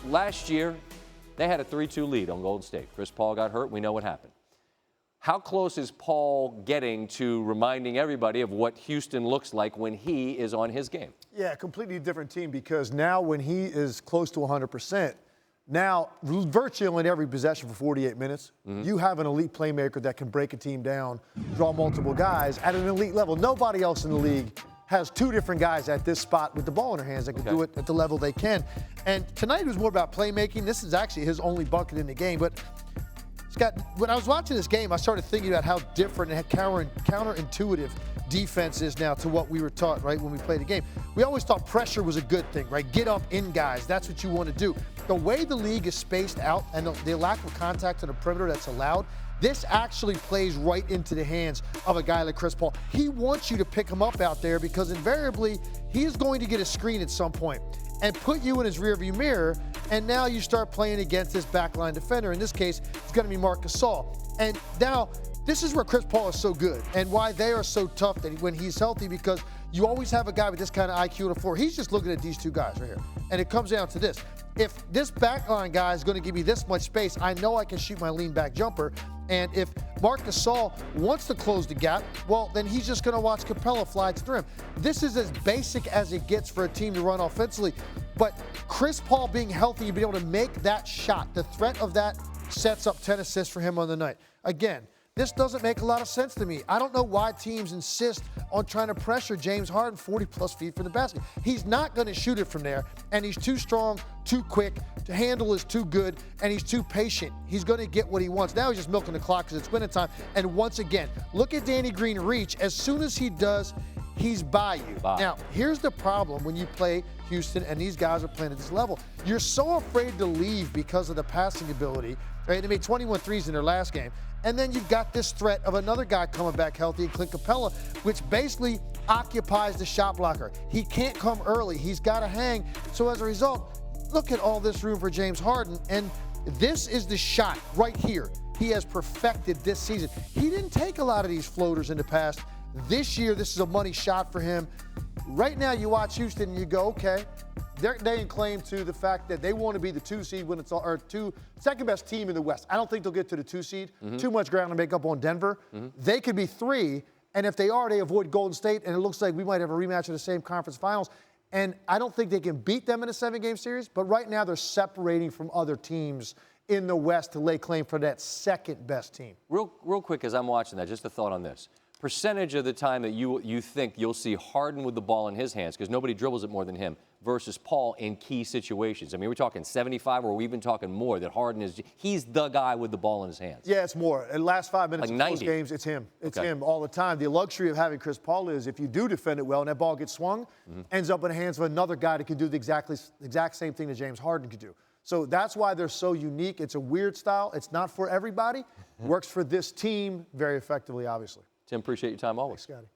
last year, they had a 3-2 lead on Golden State. Chris Paul got hurt. We know what happened. How close is Paul getting to reminding everybody of what Houston looks like when he is on his game? Yeah, completely different team, because now when he is close to 100%, now virtually in every possession for 48 minutes, you have an elite playmaker that can break a team down, draw multiple guys at an elite level. Nobody else in the league has two different guys at this spot with the ball in their hands that can do it at the level they can. And tonight was more about playmaking. This is actually his only bucket in the game. But Scott, when I was watching this game, I started thinking about how different and counterintuitive defense is now to what we were taught, right, when we played the game. We always thought pressure was a good thing, right? Get up in guys. That's what you want to do. The way the league is spaced out and the lack of contact on the perimeter that's allowed, this actually plays right into the hands of a guy like Chris Paul. He wants you to pick him up out there because invariably he is going to get a screen at some point and put you in his rearview mirror, and now you start playing against this backline defender. In this case, it's going to be Marc Gasol. And now this is where Chris Paul is so good and why they are so tough that when he's healthy, because you always have a guy with this kind of IQ on the floor. He's just looking at these two guys right here. And it comes down to this. If this backline guy is going to give me this much space, I know I can shoot my lean back jumper. And if Marc Gasol wants to close the gap, well, then he's just going to watch Capella fly to the rim. This is as basic as it gets for a team to run offensively. But Chris Paul being healthy and being able to make that shot, the threat of that sets up 10 assists for him on the night. Again, this doesn't make a lot of sense to me. I don't know why teams insist on trying to pressure James Harden 40-plus feet from the basket. He's not going to shoot it from there, and he's too strong, too quick, to handle is too good, and he's too patient. He's going to get what he wants. Now he's just milking the clock because it's winning time. And once again, look at Danny Green reach. As soon as he does, he's by you. Now, here's the problem when you play Houston and these guys are playing at this level. You're so afraid to leave because of the passing ability. Right? They made 21 threes in their last game. And then you've got this threat of another guy coming back healthy, Clint Capella, which basically occupies the shot blocker. He can't come early. He's got to hang. So as a result, look at all this room for James Harden. And this is the shot right here he has perfected this season. He didn't take a lot of these floaters in the past. This year, this is a money shot for him. Right now, you watch Houston and you go, okay, they're laying claim to the fact that they want to be the 2 seed when it's all, or second best team in the West. I don't think they'll get to the 2 seed. Too much ground to make up on Denver. They could be 3, and if they are, they avoid Golden State, and it looks like we might have a rematch in the same conference finals. And I don't think they can beat them in a 7-game series, but right now they're separating from other teams in the West to lay claim for that second best team. Real quick, as I'm watching that, just a thought on this. Percentage of the time that you think you'll see Harden with the ball in his hands, because nobody dribbles it more than him, versus Paul in key situations. I mean, we're talking 75, or we've been talking more, that Harden he's the guy with the ball in his hands. Yeah, it's more. In the last 5 minutes like of close games, it's him. It's him all the time. The luxury of having Chris Paul is if you do defend it well and that ball gets swung, ends up in the hands of another guy that can do the exact same thing that James Harden could do. So that's why they're so unique. It's a weird style. It's not for everybody. Works for this team very effectively, obviously. Tim, appreciate your time always. Thanks, Scotty.